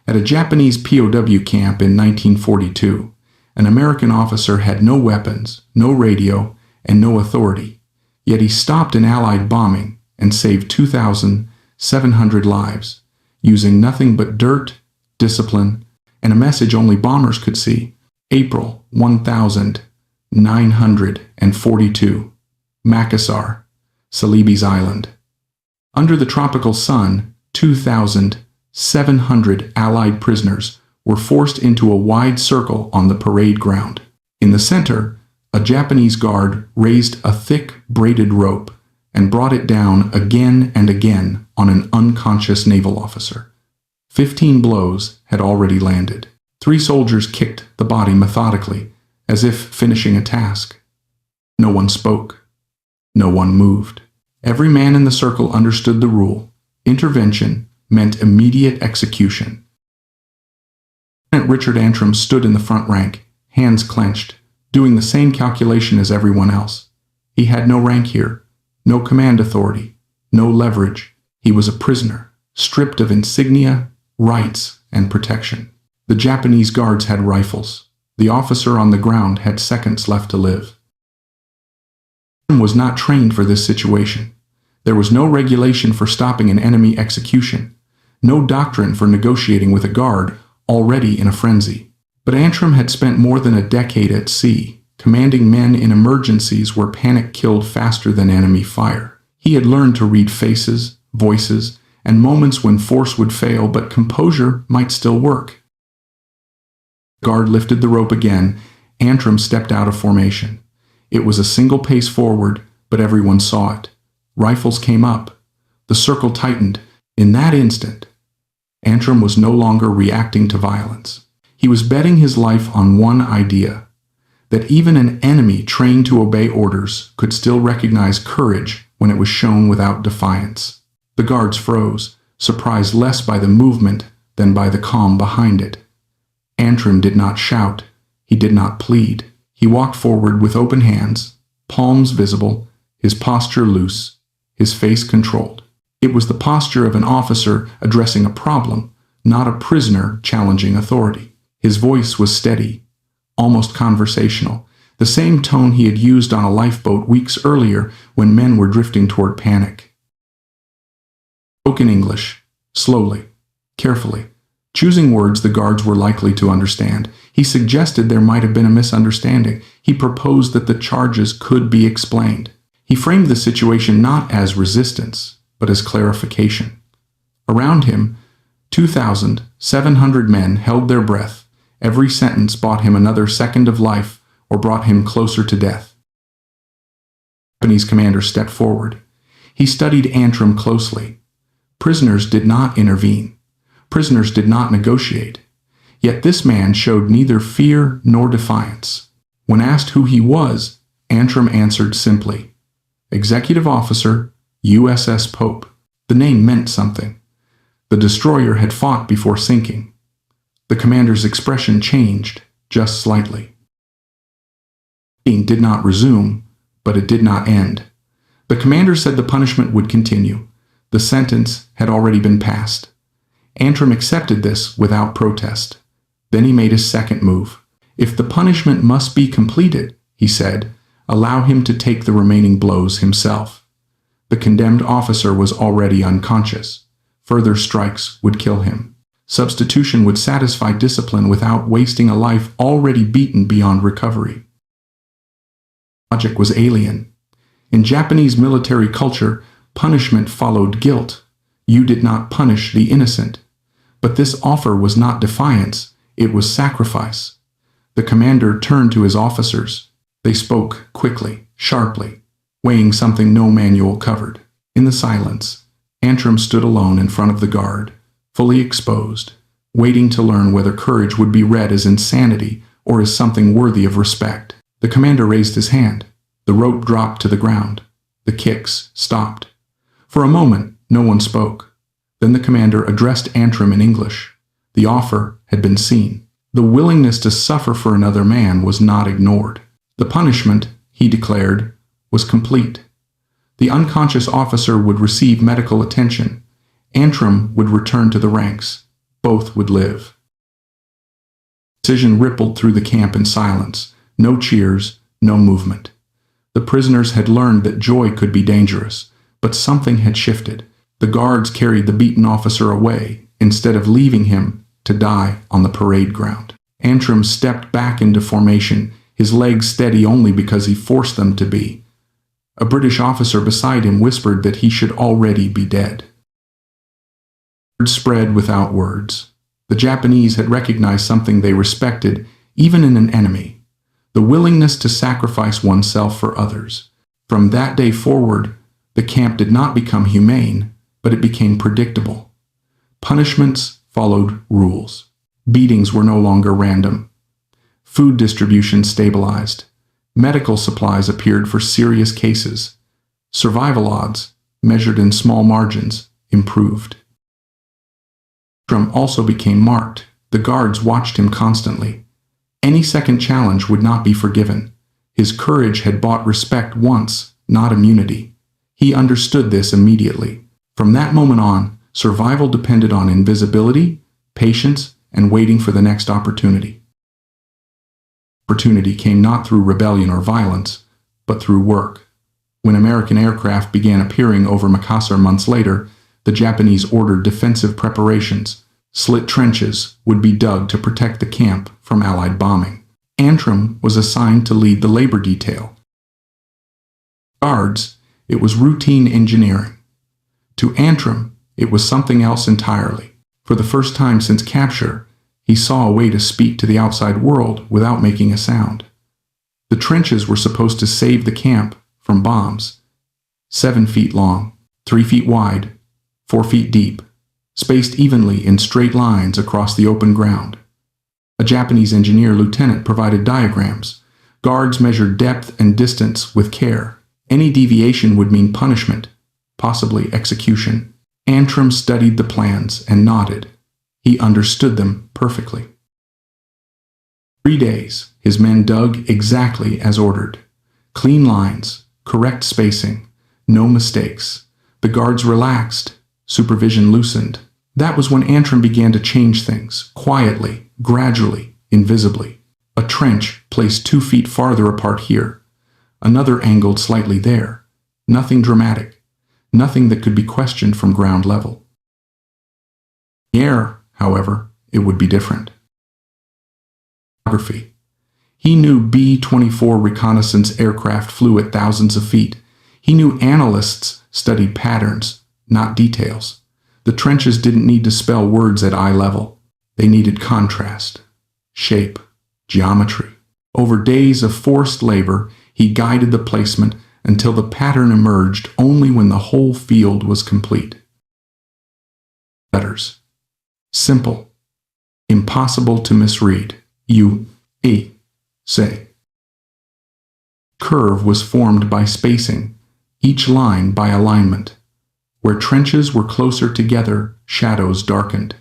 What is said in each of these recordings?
At a Japanese POW camp in 1942, an American officer had no weapons, no radio, and no authority, yet he stopped an Allied bombing and saved 2,700 lives, using nothing but dirt, discipline, and a message only bombers could see. April 1942, Makassar, Celebes Island. Under the tropical sun, 2,700 Allied prisoners were forced into a wide circle on the parade ground. In the center, a Japanese guard raised a thick, braided rope and brought it down again and again on an unconscious naval officer. 15 blows had already landed. 3 soldiers kicked the body methodically, as if finishing a task. No one spoke. No one moved. Every man in the circle understood the rule. Intervention meant immediate execution. Richard Antrim stood in the front rank, hands clenched, doing the same calculation as everyone else. He had no rank here, no command authority, no leverage. He was a prisoner, stripped of insignia, rights, and protection. The Japanese guards had rifles. The officer on the ground had seconds left to live. Antrim was not trained for this situation. There was no regulation for stopping an enemy execution, no doctrine for negotiating with a guard already in a frenzy. But Antrim had spent more than a decade at sea, commanding men in emergencies where panic killed faster than enemy fire. He had learned to read faces, voices, and moments when force would fail but composure might still work. The guard lifted the rope again. Antrim stepped out of formation. It was a single pace forward, but everyone saw it. Rifles came up. The circle tightened. In that instant, Antrim was no longer reacting to violence. He was betting his life on one idea, that even an enemy trained to obey orders could still recognize courage when it was shown without defiance. The guards froze, surprised less by the movement than by the calm behind it. Antrim did not shout. He did not plead. He walked forward with open hands, palms visible, his posture loose, his face controlled. It was the posture of an officer addressing a problem, not a prisoner challenging authority. His voice was steady, almost conversational, the same tone he had used on a lifeboat weeks earlier when men were drifting toward panic. Spoken English, slowly, carefully, choosing words the guards were likely to understand. He suggested there might have been a misunderstanding. He proposed that the charges could be explained. He framed the situation not as resistance, but as clarification. Around him, 2,700 men held their breath. Every sentence bought him another second of life or brought him closer to death. The Japanese commander stepped forward. He studied Antrim closely. Prisoners did not intervene. Prisoners did not negotiate. Yet this man showed neither fear nor defiance. When asked who he was, Antrim answered simply, "Executive Officer, USS Pope." The name meant something. The destroyer had fought before sinking. The commander's expression changed, just slightly. The meeting did not resume, but it did not end. The commander said the punishment would continue. The sentence had already been passed. Antrim accepted this without protest. Then he made his second move. "If the punishment must be completed," he said, "allow him to take the remaining blows himself." The condemned officer was already unconscious. Further strikes would kill him. Substitution would satisfy discipline without wasting a life already beaten beyond recovery. Logic was alien. In Japanese military culture, punishment followed guilt. You did not punish the innocent. But this offer was not defiance, it was sacrifice. The commander turned to his officers. They spoke quickly, sharply, weighing something no manual covered. In the silence, Antrim stood alone in front of the guard, fully exposed, waiting to learn whether courage would be read as insanity or as something worthy of respect. The commander raised his hand. The rope dropped to the ground. The kicks stopped. For a moment, no one spoke. Then the commander addressed Antrim in English. The offer had been seen. The willingness to suffer for another man was not ignored. The punishment, he declared, was complete. The unconscious officer would receive medical attention. Antrim would return to the ranks. Both would live. Decision rippled through the camp in silence. No cheers, no movement. The prisoners had learned that joy could be dangerous, but something had shifted. The guards carried the beaten officer away, instead of leaving him to die on the parade ground. Antrim stepped back into formation, his legs steady only because he forced them to be. A British officer beside him whispered that he should already be dead. Words spread without words. The Japanese had recognized something they respected, even in an enemy: the willingness to sacrifice oneself for others. From that day forward, the camp did not become humane, but it became predictable. Punishments followed rules. Beatings were no longer random. Food distribution stabilized. Medical supplies appeared for serious cases. Survival odds, measured in small margins, improved. Antrim also became marked. The guards watched him constantly. Any second challenge would not be forgiven. His courage had bought respect once, not immunity. He understood this immediately. From that moment on, survival depended on invisibility, patience, and waiting for the next opportunity. Opportunity came not through rebellion or violence, but through work. When American aircraft began appearing over Makassar months later, the Japanese ordered defensive preparations. Slit trenches would be dug to protect the camp from Allied bombing. Antrim was assigned to lead the labor detail. Guards, it was routine engineering. To Antrim, it was something else entirely. For the first time since capture, he saw a way to speak to the outside world without making a sound. The trenches were supposed to save the camp from bombs. 7 feet long, 3 feet wide, 4 feet deep, spaced evenly in straight lines across the open ground. A Japanese engineer lieutenant provided diagrams. Guards measured depth and distance with care. Any deviation would mean punishment, possibly execution. Antrim studied the plans and nodded. He understood them perfectly. 3 days, his men dug exactly as ordered. Clean lines, correct spacing, no mistakes. The guards relaxed, supervision loosened. That was when Antrim began to change things, quietly, gradually, invisibly. A trench placed 2 feet farther apart here, another angled slightly there. Nothing dramatic, nothing that could be questioned from ground level. In the air, however, it would be different. Geography. He knew B-24 reconnaissance aircraft flew at thousands of feet. He knew analysts studied patterns, not details. The trenches didn't need to spell words at eye level. They needed contrast, shape, geometry. Over days of forced labor, he guided the placement until the pattern emerged only when the whole field was complete. Letters. Simple. Impossible to misread. U-E. Say. Curve was formed by spacing, each line by alignment. Where trenches were closer together, shadows darkened.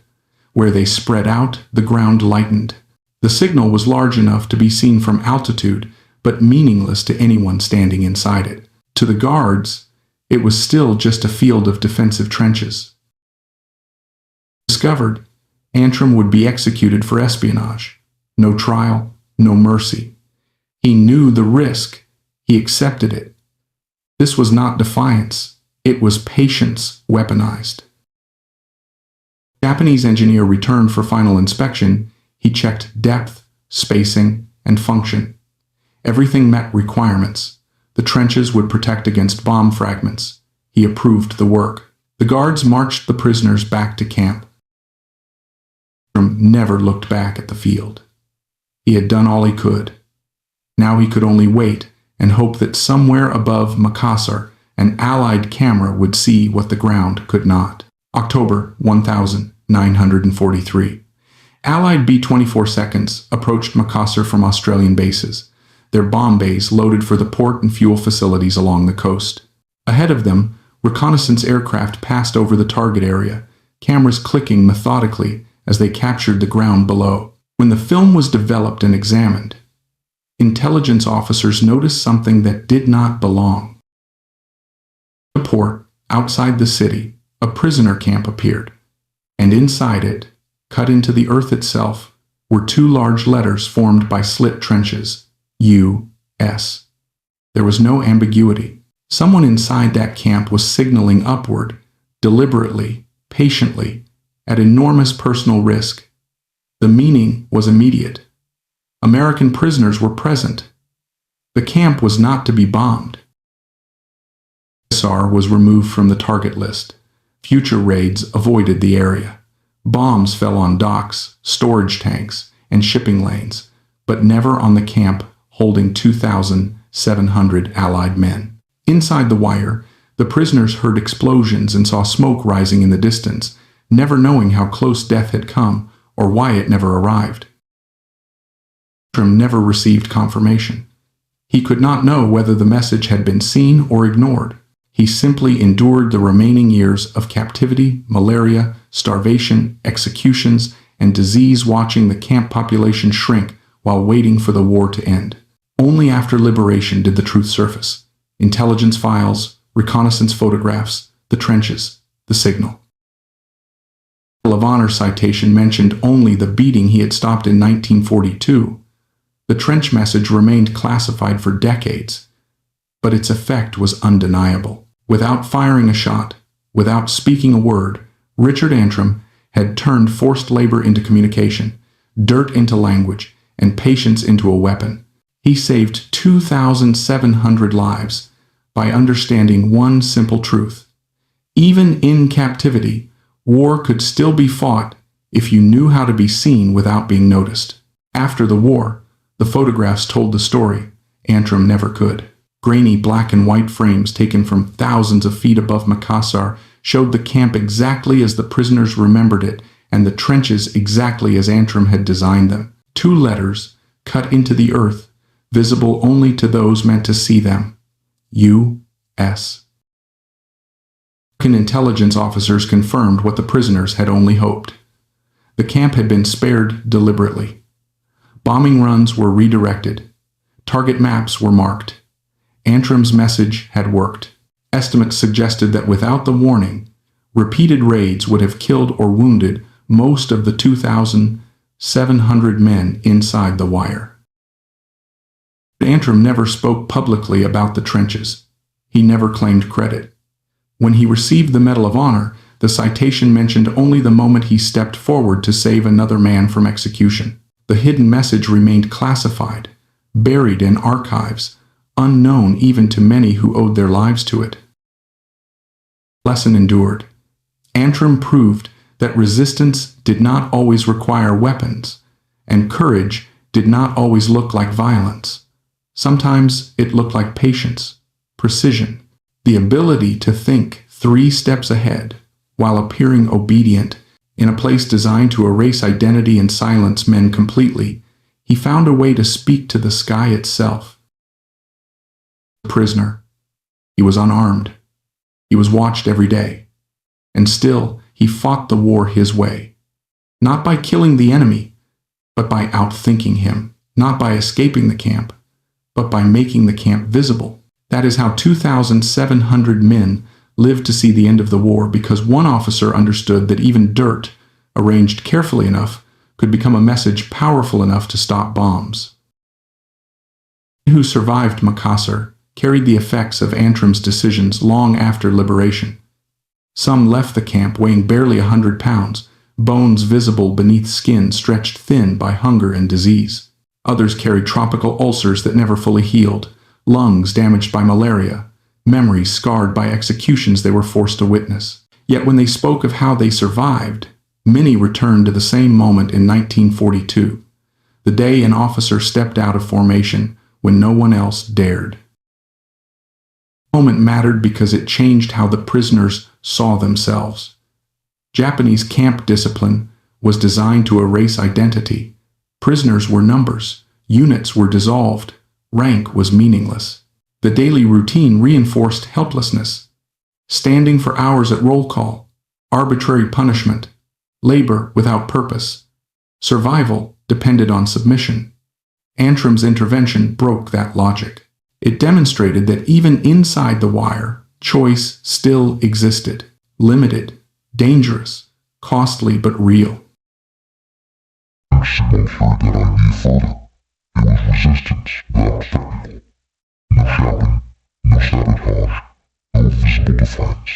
Where they spread out, the ground lightened. The signal was large enough to be seen from altitude, but meaningless to anyone standing inside it. To the guards, it was still just a field of defensive trenches. Discovered, Antrim would be executed for espionage. No trial, no mercy. He knew the risk. He accepted it. This was not defiance. It was patience weaponized. The Japanese engineer returned for final inspection. He checked depth, spacing, and function. Everything met requirements. The trenches would protect against bomb fragments. He approved the work. The guards marched the prisoners back to camp. Antrim never looked back at the field. He had done all he could. Now he could only wait and hope that somewhere above Makassar, an Allied camera would see what the ground could not. October 1943. Allied B-24 seconds approached Makassar from Australian bases, their bomb bays loaded for the port and fuel facilities along the coast. Ahead of them, reconnaissance aircraft passed over the target area, cameras clicking methodically as they captured the ground below. When the film was developed and examined, intelligence officers noticed something that did not belong. In the port, outside the city, a prisoner camp appeared, and inside it, cut into the earth itself, were two large letters formed by slit trenches, U.S. There was no ambiguity. Someone inside that camp was signaling upward, deliberately, patiently, at enormous personal risk. The meaning was immediate. American prisoners were present. The camp was not to be bombed. Makassar was removed from the target list. Future raids avoided the area. Bombs fell on docks, storage tanks, and shipping lanes, but never on the camp holding 2,700 Allied men. Inside the wire, the prisoners heard explosions and saw smoke rising in the distance, never knowing how close death had come or why it never arrived. Antrim never received confirmation. He could not know whether the message had been seen or ignored. He simply endured the remaining years of captivity, malaria, starvation, executions, and disease, watching the camp population shrink while waiting for the war to end. Only after liberation did the truth surface. Intelligence files, reconnaissance photographs, the trenches, the signal. The Medal of Honor citation mentioned only the beating he had stopped in 1942. The trench message remained classified for decades, but its effect was undeniable. Without firing a shot, without speaking a word, Richard Antrim had turned forced labor into communication, dirt into language, and patience into a weapon. He saved 2,700 lives by understanding one simple truth. Even in captivity, war could still be fought if you knew how to be seen without being noticed. After the war, the photographs told the story. Antrim never could. Grainy black and white frames taken from thousands of feet above Makassar showed the camp exactly as the prisoners remembered it, and the trenches exactly as Antrim had designed them. Two letters, cut into the earth, visible only to those meant to see them. U.S. American intelligence officers confirmed what the prisoners had only hoped. The camp had been spared deliberately. Bombing runs were redirected. Target maps were marked. Antrim's message had worked. Estimates suggested that without the warning, repeated raids would have killed or wounded most of the 2,700 men inside the wire. Antrim never spoke publicly about the trenches. He never claimed credit. When he received the Medal of Honor, the citation mentioned only the moment he stepped forward to save another man from execution. The hidden message remained classified, buried in archives, unknown even to many who owed their lives to it. Lesson endured. Antrim proved that resistance did not always require weapons, and courage did not always look like violence. Sometimes it looked like patience, precision, the ability to think 3 steps ahead while appearing obedient. In a place designed to erase identity and silence men completely, he found a way to speak to the sky itself. Prisoner. He was unarmed. He was watched every day. And still, he fought the war his way. Not by killing the enemy, but by outthinking him. Not by escaping the camp, but by making the camp visible. That is how 2,700 men lived to see the end of the war, because one officer understood that even dirt, arranged carefully enough, could become a message powerful enough to stop bombs. Who survived Makassar carried the effects of Antrim's decisions long after liberation. Some left the camp weighing barely 100 pounds, bones visible beneath skin stretched thin by hunger and disease. Others carried tropical ulcers that never fully healed, lungs damaged by malaria, memories scarred by executions they were forced to witness. Yet when they spoke of how they survived, many returned to the same moment in 1942, the day an officer stepped out of formation when no one else dared. The moment mattered because it changed how the prisoners saw themselves. Japanese camp discipline was designed to erase identity. Prisoners were numbers, units were dissolved, rank was meaningless. The daily routine reinforced helplessness. Standing for hours at roll call, arbitrary punishment, labor without purpose. Survival depended on submission. Antrim's intervention broke that logic. It demonstrated that even inside the wire, choice still existed. Limited, dangerous, costly but real. feared that I'd be further. It was resistance without spectacle. No shouting, no sabotage, no visible defiance.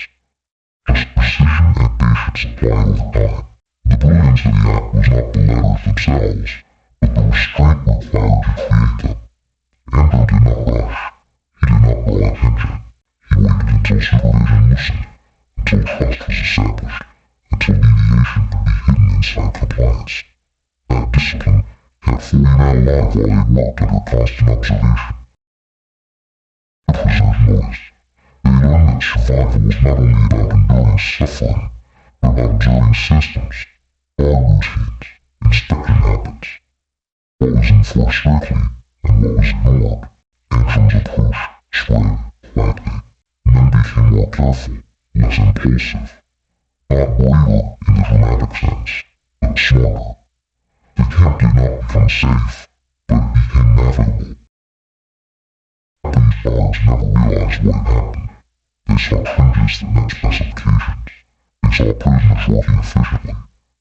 Just precision and patience applied over time. The brilliance of the act was not the letters themselves, but the restraint required to create them. Antrim did not rush. He did not draw attention. He waited until supervision loosened, until trust was established, until deviation could be hidden inside compliance. That discipline kept fully alive while they worked under constant observation. The prisoners noticed. They learned that survival was not only about enduring suffering, but about observing systems, guard routines, inspecting habits. What was enforced strictly and what was ignored. Antrim's approach spread quietly. Men became more careful, less impulsive. Not braver in the dramatic sense, but smarter. The camp did not become safe, but it became navigable. These guards never realized what had happened. They saw changes that met specifications. They saw prisoners working efficiently.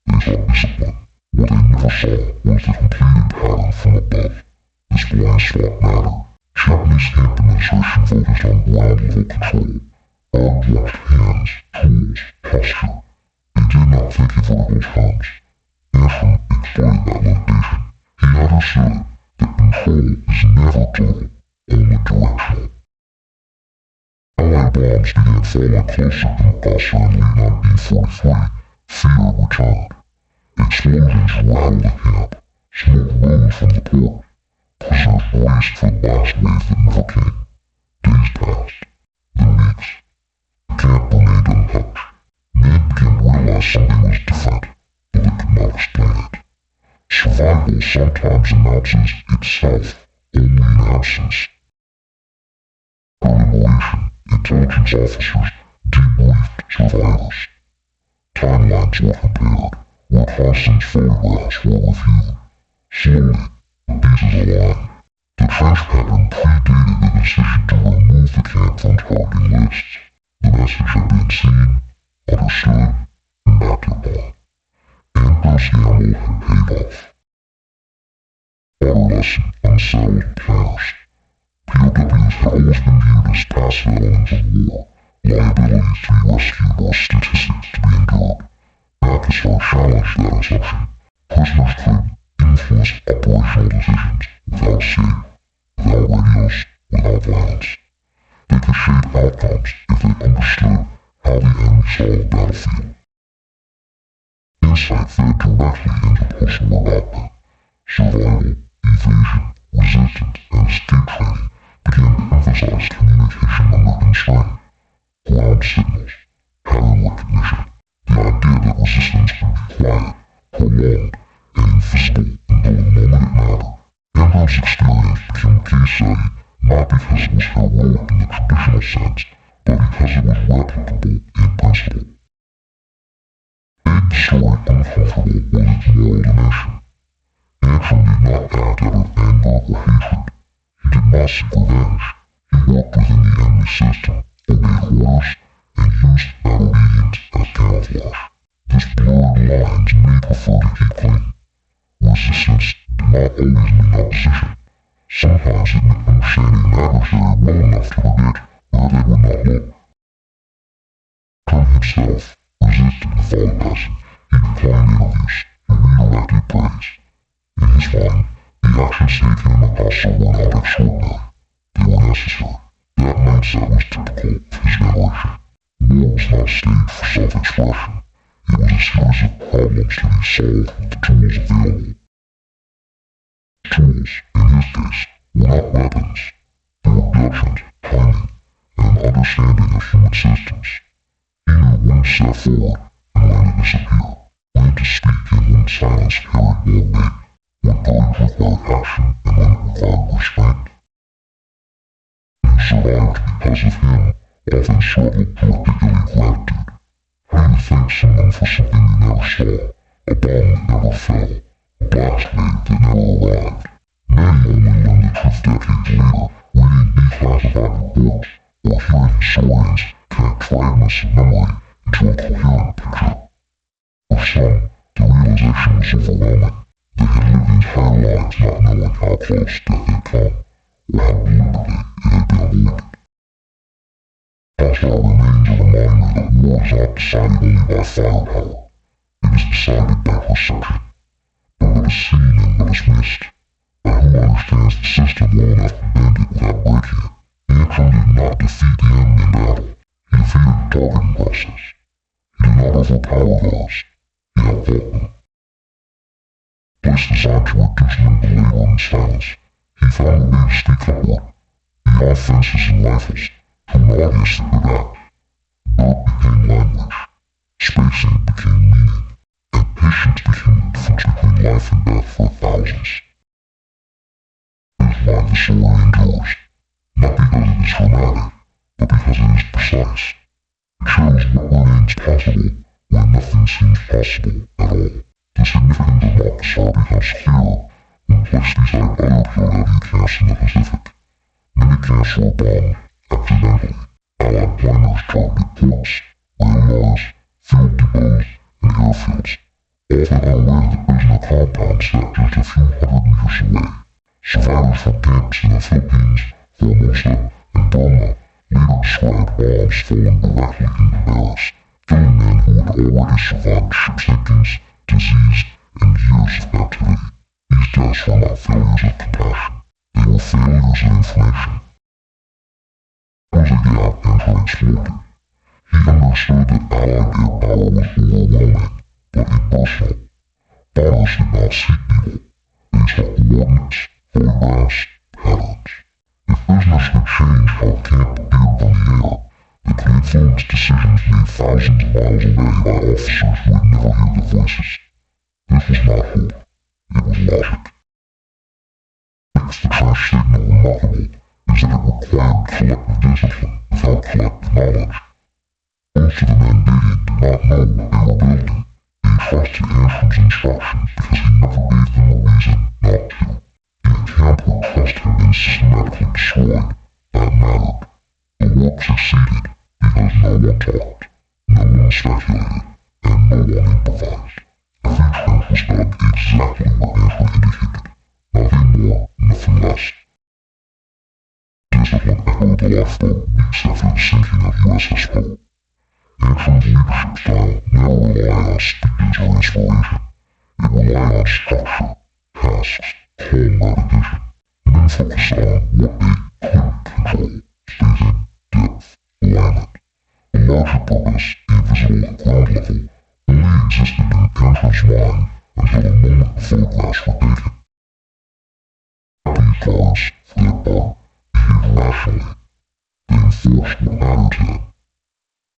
They saw discipline. What they never saw was the completed pattern from above. This blind spot mattered. Japanese camp administration focused on ground-level control. Guards watched hands, tools, posture. They did not think in vertical terms. Antrim exploited that limitation. He understood that control is never total, only directional. Allied bombs began falling closer to Makassar in late 1943. Fear returned. Explosions rattled the camp. Smoke rose from the port. Prisoners braced for the last wave that never came. Days passed. Then weeks. The camp remained untouched. Men began to realize something was different, but they could not explain it. Survival sometimes announces itself only in absence. During liberation, intelligence officers debriefed survivors. Timelines were compared, reconnaissance photographs were reviewed. Slowly, the pieces aligned. The trench pattern predated the decision to remove the camp from targeting lists. The message had been seen, understood, and acted upon. Antrim's gamble had paid off. Water lesson unsettled planners. POWs had always been viewed as passive elements of war, liabilities to be rescued or statistics to be endured. Makassar challenged that assumption. Prisoners could influence operational decisions without escape, without radios, without violence. They could shape outcomes if they understood how the enemy saw the battlefield. Insight fed directly into post-war output. Survival, evasion, resistance, and escape training began to emphasize communication under constraint. Ground signals, pattern recognition, the idea that resistance could be quiet, prolonged, and invisible until the moment it mattered. Antrim's experience became a case study not because it was heroic in the traditional sense, but because it was replicable in principle. Made the story uncomfortable with its moral dimension. Antrim did not act out of anger or hatred. He did not seek revenge. He worked within the enemy system, obeyed orders, and used that obedience as camouflage. This blurred lines may prefer to keep clean. Resistance did not always mean opposition. Sometimes it meant understanding an adversary well enough to predict where they would not look. Antrim himself resisted the folly lesson. He declined interviews. He redirected praise. In his mind, the actions taken in Makassar were not extraordinary. They were necessary. That mindset was typical of his generation. War was not a stage for self-expression. It was a series of problems to be solved with the tools available. Tools, in his case, were not weapons. They were judgment, timing, and an understanding of human systems. He knew when to step forward and when to disappear, when to speak and when silence carried more weight, when courage required action and when it required restraint. He survived because of him, often struggled to articulate gratitude. How do you thank someone for something you never saw, a bomb that never fell, a blast wave that never arrived? Many only learned the truth decades later, reading declassified reports, or hearing historians connect fragments of memory into a coherent picture. For some, the realization was overwhelming. They had lived in not knowing how close death had come, or how deliberately it had been avoided. Hostile remains a reminder that war is not decided only by firepower. It is decided by perception. But what is seen and what is missed. By who understands the system well enough to bend it without breaking it. Antrim did not defeat the enemy in battle. He defeated the targeting process. He did not overpower those. He outfought them. Place designed to reduce mental labor and silence. He found a way to speak upward, beyond fences and rifles, to an audience that could act. Dirt became language. Spacing became meaning. And patience became the difference between life and death for thousands. It is why the story endures. Not because it is dramatic, but because it is precise. It shows what remains possible when nothing seems possible at all. The significance of Makassar becomes clearer when placed beside other POW camps in the Pacific. Many camps were bombed, accidentally. Allied planners targeted ports, rail yards, field depots, and airfields, often unaware that prisoner compounds sat just a few hundred meters away. Survivors from camps in the Philippines, Formosa, and Burma later described bombs falling directly into barracks, killing men who had already survived ship sinkings, disease, and years of captivity. These deaths were not failures of compassion. They were failures of information. There was a gap Antrim exploited. He understood that Allied air power was overwhelming, but impersonal. Bombers did not seek people. They sought coordinates, photographs, patterns. If prisoners could change how a camp appeared from the air, they could influence decisions made thousands of miles away by officers who would never hear their voices. This was not hope. It was logic. What makes the trash signal remarkable is that it required collective discipline without collective knowledge. Most of the men digging did not know what they were building. They trusted Antrim's instructions because he never gave them a reason not to. In a camp where trust had been systematically destroyed, that mattered. The work succeeded because no one talked, no one speculated, and no one improvised. Every trench was dug exactly where Antrim indicated. Nothing more, nothing less. Discipline echoed the lifeboat weeks after the sinking of USS Poe. Antrim's leadership style never relied on speeches or inspiration. It relied on structure, tasks, calm repetition. Men focused on what they could control: spacing, depth, alignment. The larger purpose, invisible at ground level, only existed in Antrim's mind until the moment the photographs were taken. These guards, for their part, behaved rationally. They enforced what mattered to them: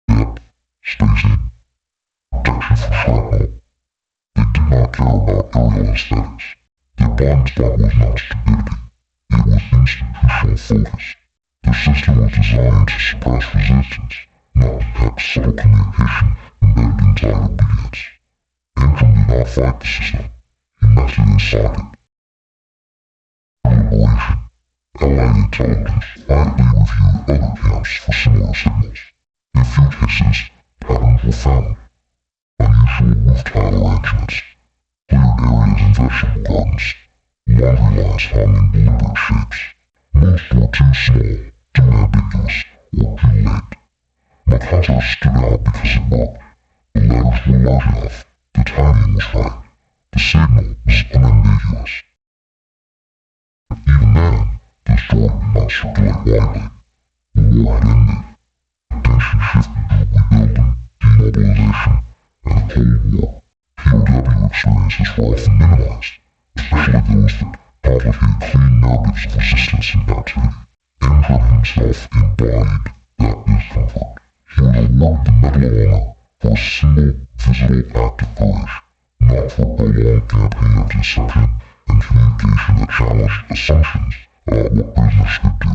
depth, spacing, protection from shrapnel. They did not care about aerial aesthetics. Their blind spot was not stupidity. It was institutional focus. Their system was designed to suppress resistance, not detect subtle communication embedded inside obedience. Antrim did not fight the system. He met it inside it. Deliberation. Allied intelligence quietly reviewed other camps for similar signals. In few cases, patterns were found. Unusual roof tile arrangements, cleared areas in vegetable gardens, laundry lines hung in deliberate shapes. Most were too small, too ambiguous, or too late. Makassar stood out because it worked. The letters were large enough, the timing was right, the signal was unambiguous. Even then, the story did not circulate widely. The war had ended. Attention shifted to rebuilding, demobilization, and the Cold War. POW experiences were often minimized, especially those that complicated clean narratives of resistance and activity. Antrim himself embodied that discomfort. He was awarded the Medal of Honor for a single, visible act of courage, not for a prolonged campaign of deception and communication that challenged assumptions about what prisoners could do.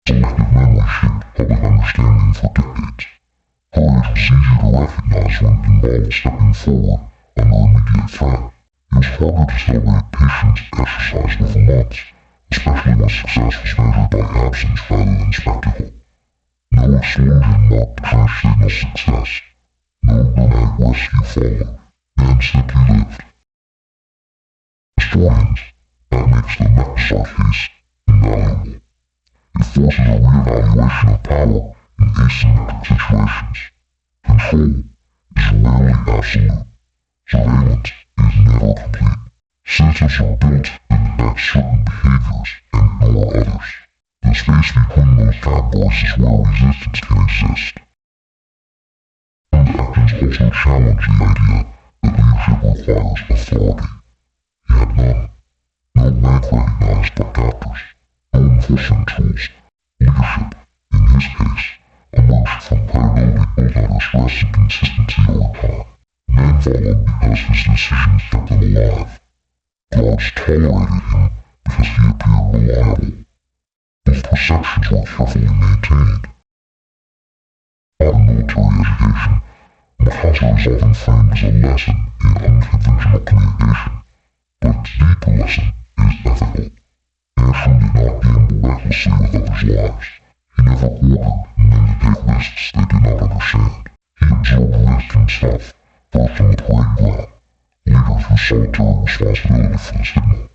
Selective memory shaped public understanding for decades. Courage was easier to recognize when it involved stepping forward under immediate threat. It was harder to celebrate patience exercised over months, especially when success was measured by absence rather than spectacle. No explosion marked the crash signal's success. No dramatic rescue followed. Men simply lived. historians, that makes the Makassar case invaluable. It forces a reevaluation of power in asymmetric situations. Control is rarely absolute. Surveillance is never complete. Systems are built to detect certain behaviors and ignore others. The space between those categories is where resistance can exist. Some actions also challenge the idea that leadership requires authority. He had none. No rank recognized by captors. No enforcement tools. Leadership, in his case, emerged from credibility built on stress and consistency over time. Men followed because his decisions kept them alive. Guards tolerated him because he appeared reliable. Both perceptions were carefully maintained. Modern military education, Makassar is often framed as a lesson in unconventional communication, but its deeper lesson is ethical. Antrim did not gamble recklessly with others' lives. He never ordered men to take risks they did not understand. He absorbed risk himself, first on the parade ground, later through solitary responsibility for the signal.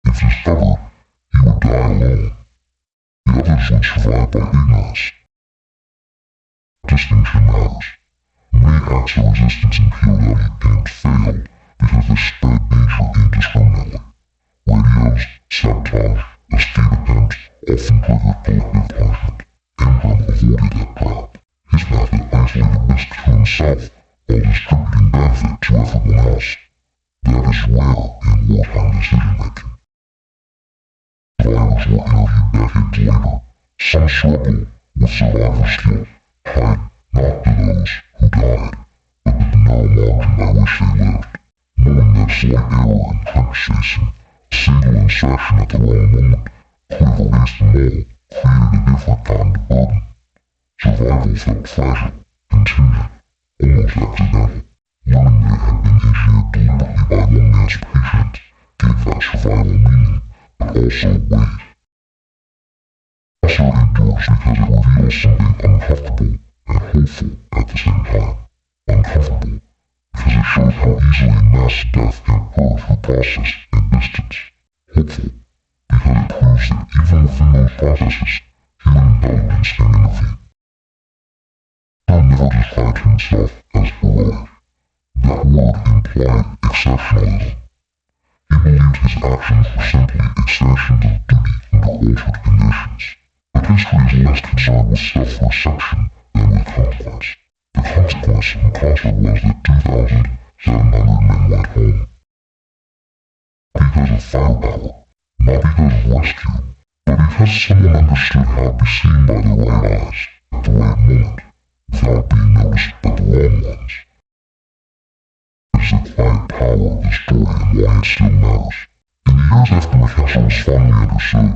If discovered, he would die alone. The others would survive by ignorance. Distinction matters. Many acts of resistance in POW camps failed because they spread danger indiscriminately. Radios, sabotage, escape attempts often triggered collective punishment. Antrim avoided that trap. His method isolated risk to himself while distributing benefit to everyone else. That is rare in wartime decision-making. Survivors were interviewed decades later. Some struggle with survivor skill, tied not to those who died, but to the narrow margin by which they lived. Knowing that slight error in trench spacing, a single insertion at the wrong moment, could have erased them all, created a different kind of burden. Survival felt fragile, contingent, almost accidental. Learning that it had been engineered deliberately by one man's patience gave that survival meaning, but also weight. Makassar endures because it reveals something uncomfortable and hopeful at the same time. Uncomfortable because it shows how easily mass death can occur through process and distance. Hopeful because it proves that even within those processes, human intelligence can intervene. He never described himself as heroic. That word implied exceptionalism. He believed his actions were simply extensions of duty under altered conditions. But history is less concerned with self-reception than with consequence. The consequence in Makassar was that 2,700 men went home. Because of firepower, not because of rescue, but because someone understood how to be seen by the right eyes at the right moment, without being noticed by the wrong ones. It's the quiet power of the story and why it still matters. In the years after Makassar was finally understood,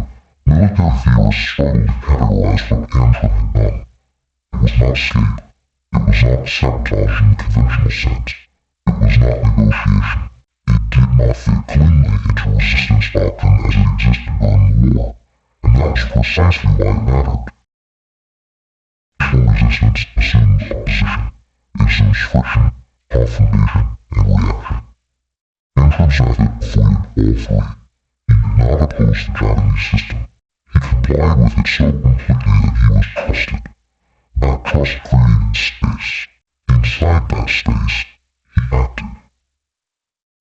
military theorists struggled to categorize what Antrim had done. It was not escape. It was not sabotage in the conventional sense. It was not negotiation. It did not fit cleanly into resistance doctrine as it existed during the war, and that was precisely why it mattered. Peaceful resistance assumes opposition. It assumes friction, confrontation, and reaction. Antrim's method avoided all three. He did not oppose the Japanese system. He complied with it so completely that he was trusted. That trust created space. Inside that space, he acted.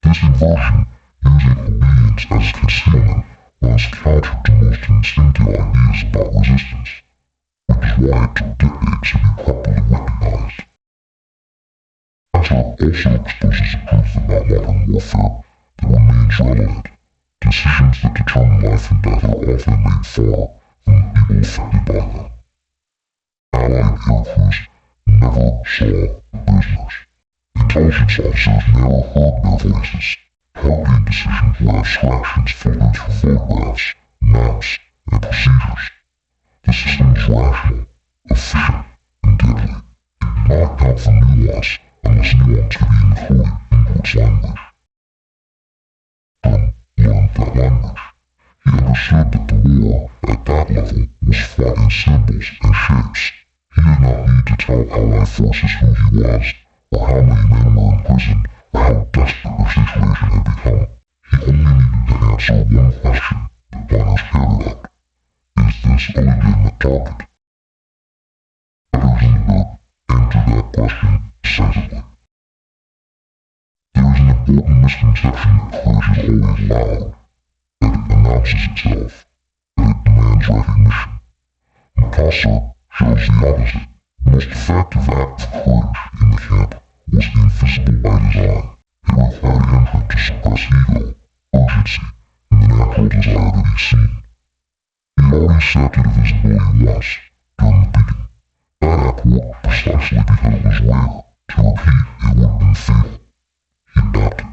This inversion, using obedience as concealment, runs counter to most instinctive ideas about resistance, which is why it took decades to be properly recognized. Makassar also exposes a truth about modern warfare that remains relevant. Decisions that determine life and death are often made far from the people affected by them. Allied air crews never saw the prisoners. Intelligence officers never heard their voices. Heartbeat decisions were abstractions filtered through photographs, maps, and procedures. The system was rational, efficient, and deadly. It did not count for nuance unless nuance could be encoded into its language. Antrim learned that language. He understood that the war, at that level, was fought in symbols and shapes. He did not need to tell Allied forces who he was, or how many men were imprisoned, or how desperate their situation had become. He only target? Others in the group answered that question decisively. There is an important misconception that courage is always loud, that it announces itself, that it demands recognition. Makassar shows the opposite. The most effective act of courage in the camp was invisible by design. It required Antrim to suppress ego, urgency, and the natural desire to be seen. He already accepted invisibility once, during the beating. That act worked precisely because it was rare. To repeat, it would have been fatal. He adapted.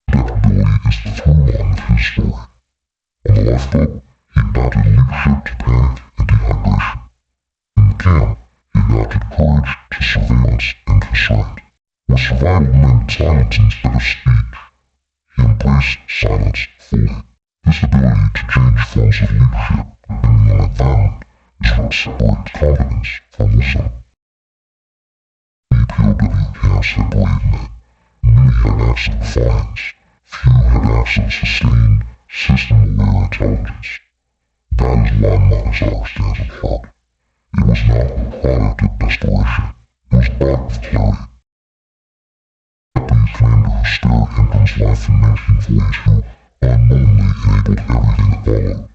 Adaptability is the through line of his story. On the lifeboat, he adapted leadership to panic and dehydration. In the camp, he adapted courage to surveillance and constraint. Where survival meant silence instead of speech, he embraced silence fully. This ability to change forms of leadership depending on environment is what separates confidence from wisdom. Many POW camps had brave men. Many had acts of defiance. Few had acts of sustained, system-aware intelligence. That is why Makassar stands apart. It was not a product of desperation. It was a product of clarity. Deputy Commander who spared Antrim's life in 1942 unknowingly enabled everything that followed.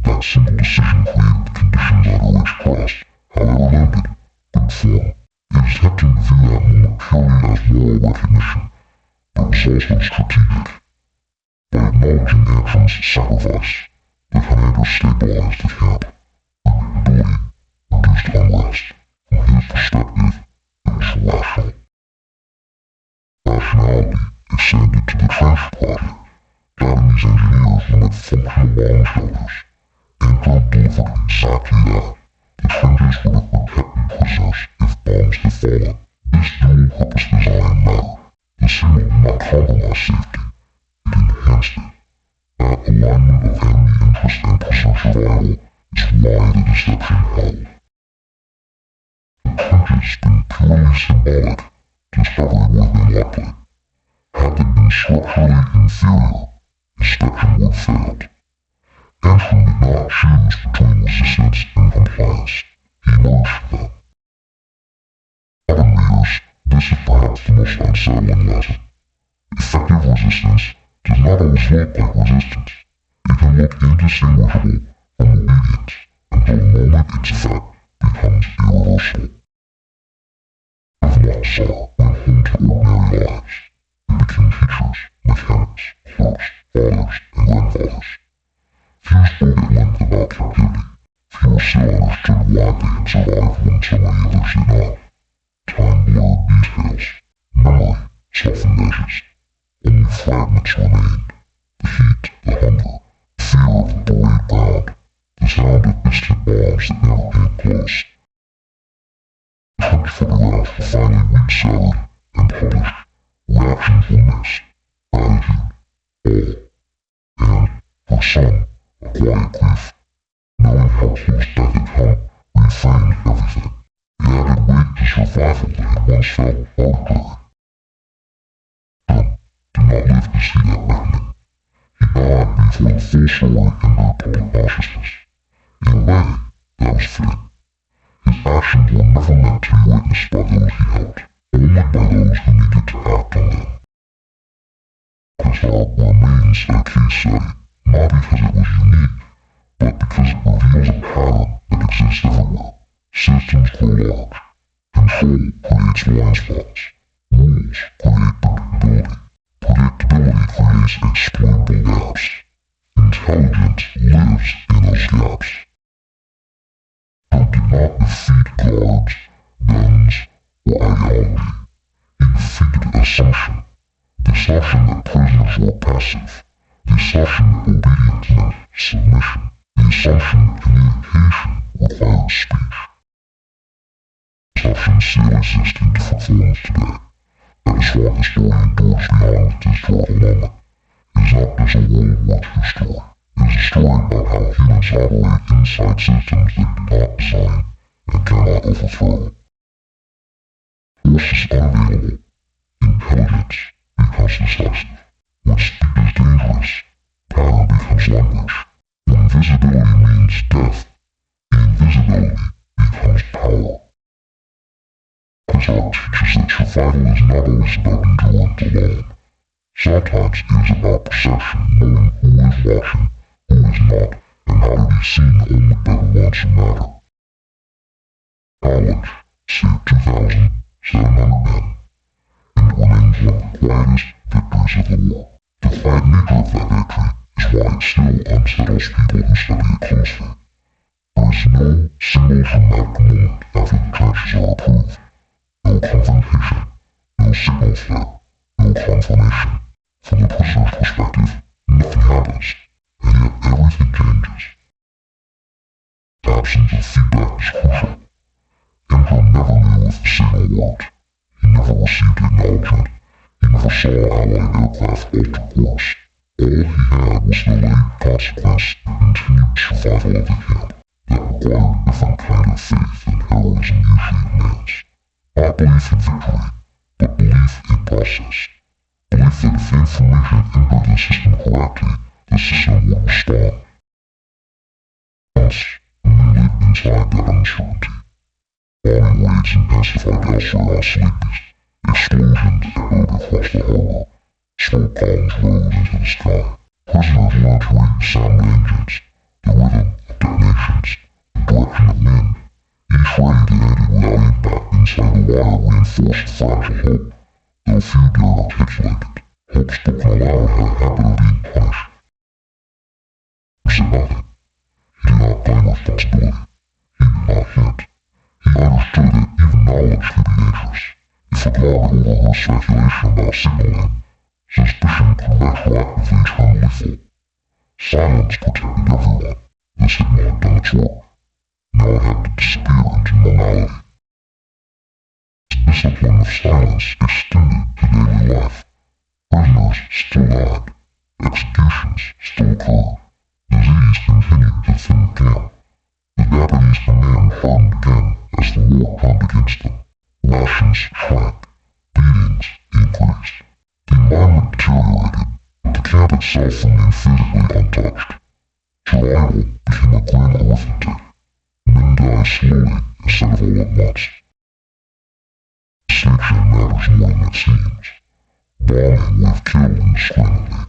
That simple decision created the conditions under which trust, however limited, could form. It is tempting to view that moment purely as moral recognition, but it was also strategic. By acknowledging Antrim's sacrifice, the commander stabilized the camp. Predictability reduced unrest. From his perspective, it was rational. Rationality extended to the trench project. Vietnamese engineers wanted functional bomb shelters. Antrim delivered exactly that. The trenches would have protected prisoners if bombs had fallen. This dual-purpose design mattered. The signal did not compromise safety. It enhanced it. That alignment of enemy interest and prisoner survival is why the deception held. The trenches being purely symbolic, discovery would have been likely. Had they been structurally inferior, inspection would have failed. Antrim did not choose between resistance and compliance. He merged them. Other readers, this is perhaps the most unsettling lesson. Effective resistance does not always look like resistance. It can look indistinguishable from obedience until the moment its effect becomes irreversible. If Makassar went home to ordinary lives, they became teachers, mechanics, clerks, fathers, and grandfathers. Few spoke at length about captivity. Few still understood why they had survived when so many others did not. Time blurred details. Memory softened edges. Only fragments remained. The heat, the hunger, the fear of the buried ground, the sound of distant bombs that never came close. The trench photographs were finally resevered and published. Reactions were mixed. Gratitude, awe, and, for some, a quiet grief. Knowing how close death had come reframed everything. It added weight to survival that had once felt arbitrary. Tim did not live to see that reckoning. He died before the full story entered public consciousness. In a way, that was fitting. His actions were never meant to be witnessed by those he helped, only by those who needed to act on them. Makassar remains a case study, not because it was unique, but because it reveals a pattern that exists everywhere. Systems grow large. Control creates blind spots. Rules create predictability. Predictability creates exploitable gaps. Intelligence lives in those gaps. Trump did not defeat guards, guns, or ideology. He defeated assumption. The assumption that prisoners were passive. The assumption that obedience meant submission. The assumption that communication required speech. Assumptions still exist in different forms today. That is why the story endures beyond its historical moment. It is not just a World War II story. It is a story about how humans operate inside systems they cannot design and cannot overthrow. Force is unavailable. Intelligence becomes decisive. When speed is dangerous, pattern becomes language. When invisibility means death, not always about endurance alone. Sometimes it is about perception, knowing who is watching, who is not, and how to be seen only by the ones who matter. Knowledge saved 2,700 men, and it remains one of the quietest victories of the war. The quiet nature of that victory is why it still unsettles people who study it closely. There is no single dramatic moment after the trenches are approved. No confrontation, no signal flare, no confirmation. From the prisoner's perspective, nothing happens, and yet everything changes. The absence of feedback is crucial. Antrim never knew if the signal worked. He never received acknowledgement. He never saw Allied aircraft alter course. All he had was the late consequence, the continued survival of the camp, that required a different kind of faith than heroism usually demands. Not belief in victory, but belief in process. Belief that if information entered the system correctly, the system would respond. Once, when we lived inside that uncertainty, bombing raids intensified elsewhere on Sleepy's. Explosions echoed across the harbor. Smoke columns rose into the sky. Prisoners learned to read the sound of engines, the rhythm of detonations, the direction of wind. Each raid that ended without impact inside the wire reinforced the fragile hope, though few dared articulate it. Hope spoken aloud had a habit of being punished. He said nothing. He did not claim responsibility. He did not hint. He understood that even knowledge could be dangerous. If a guard overheard speculation about signaling, suspicion could retroactively turn lethal. Silence protected everyone. The signal had done its work. Now it had to disappear into normality. The discipline of silence extended to daily life. Prisoners still died. Executions still occurred. Disease continued to thin the camp. The Japanese command hardened again as the war turned against them. Rations shrank. Beatings increased. The environment deteriorated, but the camp itself remained physically untouched. Survival became a grim arithmetic. Men died slowly instead of all at once. Distinction matters more than it seems. Bombing would have killed indiscriminately.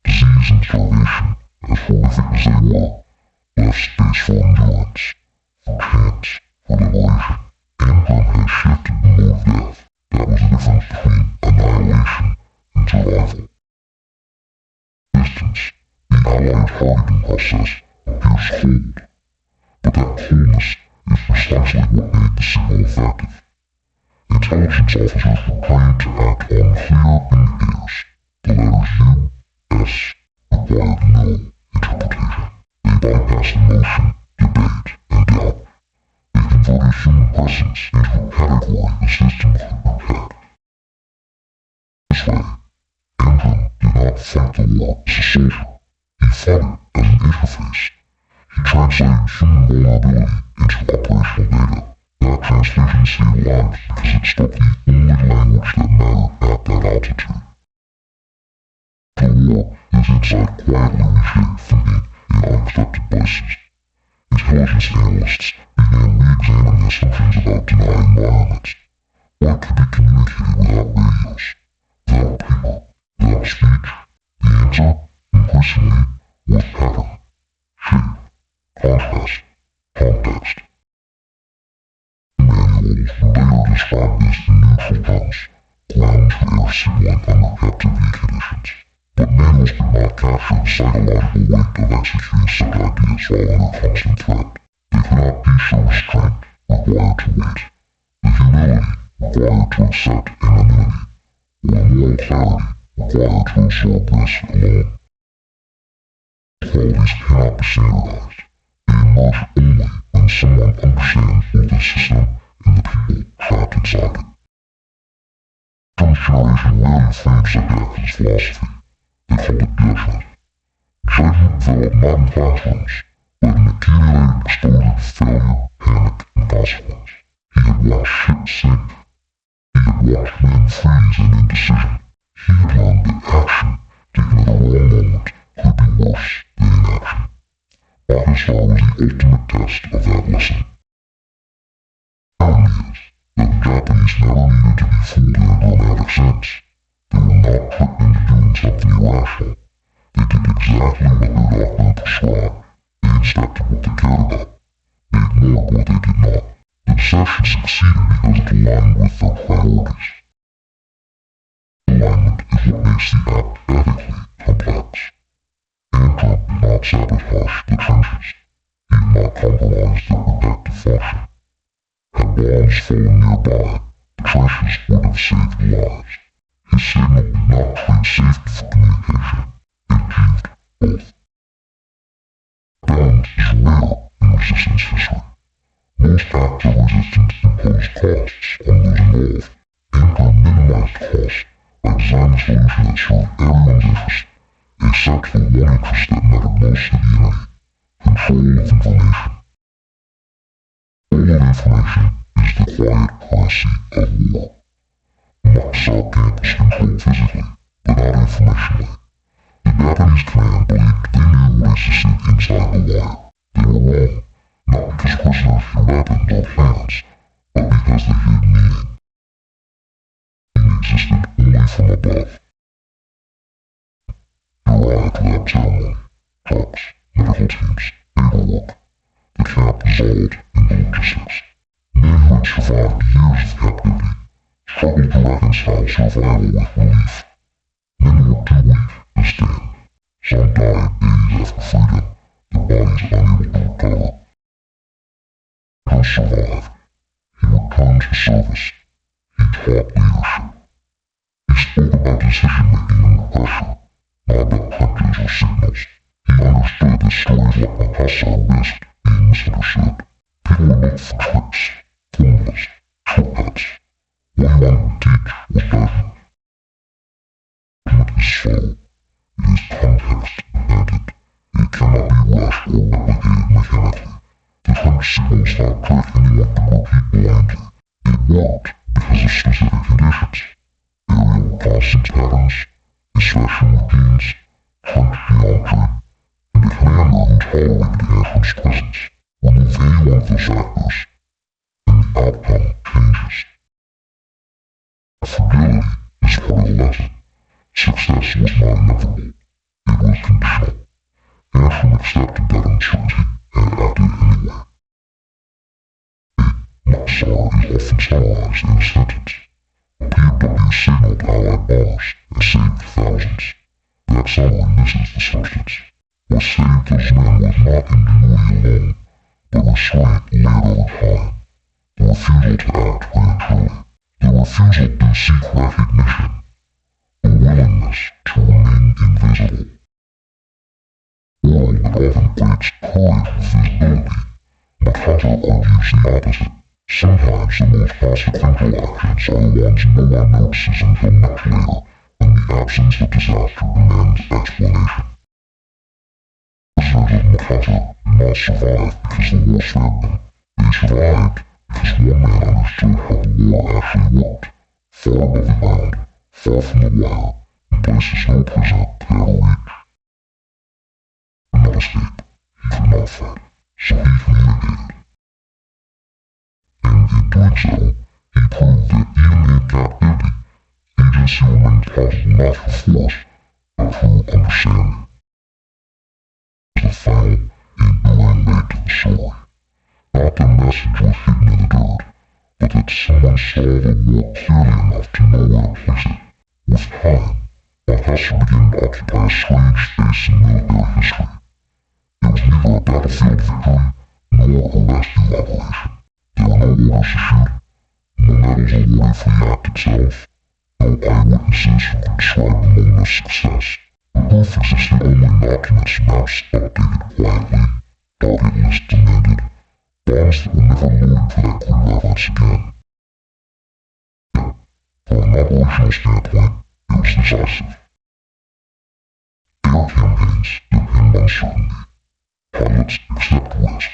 Disease and starvation, as horrific as they were, left space for endurance, for chance, for liberation. Antrim had shifted the mode of death. That was the difference between annihilation and survival. Distance, the Allied hardening process, appears cold, but that coldness is precisely what made the signal effective. Intelligence officers were trained to act on clear indicators. The letters U, S required no interpretation. They bypassed emotion, debate, and doubt. They converted human presence into a category the system could protect. This way, Antrim did not fight the war as a soldier. He fought it as an interface. He translated human vulnerability into operational data. That translation saved lives because it spoke the only language that mattered at that altitude. The war is inside quietly reshaped thinking in unexpected places. Intelligence analysts began re-examining assumptions about denied environments. What could be communicated without radios, without paper, without speech? The answer, increasingly, was pattern, shape, contrast, context. Manuals later described this in neutral terms, ground to air signaling under captivity conditions. But manuals could not capture the psychological weight of executing such ideas while under constant threat. They could not be so restraint required to wait, the humility required to accept anonymity, or the moral clarity required to absorb risk alone. Qualities cannot be standardized. They emerge only when someone understands both the system and the people trapped inside it. First generation rarely frames their death as philosophy. They called it judgment. Judgment developed not in classrooms, but in accumulated exposure to failure, panic, and consequence. He had watched ships sink. He had watched men freeze in indecision. He had learned that action, taken at the wrong moment, could be worse than inaction. Makassar was the ultimate test of that lesson. Irony is that the Japanese never needed to be fooled in a dramatic sense. They were not tricked into doing something irrational. They did exactly what their document prescribed. They inspected what they cared about. They ignored what they did not. The deception succeeded because it aligned with their priorities. Alignment is what makes the act ethically complex. Antrim did not sabotage the trenches. He did not compromise their protective function. Had bombs fallen nearby, the trenches would have saved lives. His signal did not trade safety for communication. It achieved both. Balance is rare in resistance history. Most acts of resistance impose costs on those involved. Antrim minimized costs by designing a solution that served everyone's interest, except for one interest that mattered most to the enemy: control of information. All of information is the quiet currency of war. Makassar camp was controlled physically, but not informationally. The Japanese command believed they knew ways to sit inside the wire. They were wrong, not because prisoners had weapons or plans, but because they hid meaning. Meaning existed only from above. You arrived without ceremony. Trucks, medical teams, paperwork. The camp dissolved into logistics. Men who had survived years of captivity struggled to reconcile survival with relief. Many were too weak to stand. Some died days after freedom, their bodies unable to recover. Joe survived. He returned to service. He taught leadership. He spoke about decision-making under pressure, not about punches or signals. He understood that stories like Makassar risked being misunderstood. People would look for tricks, formulas, shortcuts. What he wanted to teach was judgment. Judgment is slow. It is context-dependent. It cannot be rushed or replicated mechanically. The French signals not trick anyone to repeat blindly. It worked because of specific conditions. Aerial reconnaissance patterns, insurrection routines, French geometry, and a commander who tolerated Antrim's presence. Remove any one of those factors, and the outcome changes. Fragility is part of the lesson. Success was not inevitable. It was conditional. Antrim accepted that uncertainty and acted anyway. Makassar is often summarized in a sentence. A POW signaled Allied bombers and saved thousands. That summary misses the substance. What saved those men was not ingenuity alone, but restraint layered over time. The refusal to act prematurely. The refusal to seek recognition. The willingness to remain invisible. World that often equates courage with visibility. Makassar argues the opposite. Sometimes the most consequential actions are the ones no one notices until much later, when the absence of disaster demands explanation. Prisoners of Makassar did not survive because the war spared them. They survived because one man understood how the war actually worked, far above the ground, far from the wire, in places no prisoner could ever reach. He could not escape. He could not fight, so he communicated. And in doing so, he proved that even in captivity, agency remained possible not through force, but through understanding. The final, enduring weight to the story. Not that message was hidden in the dirt, but that someone saw the war clearly enough to know where to place it. With time, Makassar began to occupy a strange space in military history. It was neither a battlefield victory nor a rescue operation. There were no orders issued, no medals awarded for the act itself, no eyewitnesses who could describe the moment of success. The proof existed only in documents, maps updated quietly, target lists amended, bombs that were never loaded for that clear reference again. Yet, from an operational standpoint, it was decisive. Air campaigns depend on certainty. Pilots accept risk.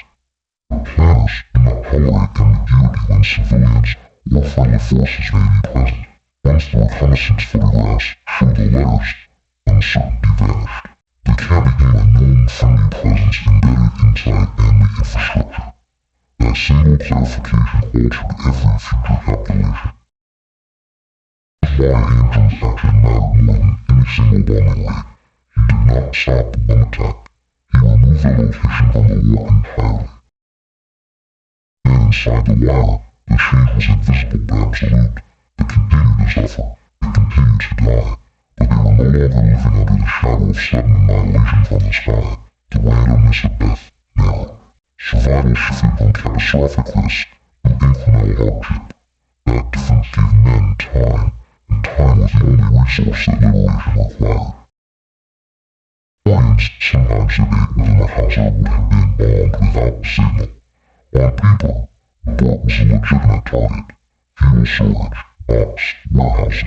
But planners do not tolerate ambiguity when civilians or friendly forces may be present. Once the reconnaissance photographs showed the letters, uncertainty vanished. The camp became a known friendly presence embedded inside enemy infrastructure. That single clarification altered everything. future calculation. This is why Antrim's action mattered more than any single bombing raid. He did not stop the bomb attack. He removed the location from the war entirely. And inside the wire, the shade was invisible to Absolute. It continued to suffer. It continued to die. But they were no longer living under the shadow of sudden annihilation from the sky. The randomness of death. Now, survival shifted from catastrophic risk to incremental hardship. That defense gave men time, and time was the only resource that liberation required. Points sometimes debate whether Makassar would have been bombed without a signal. On paper, the port was a legitimate target. Fuel storage, docks, warehouses.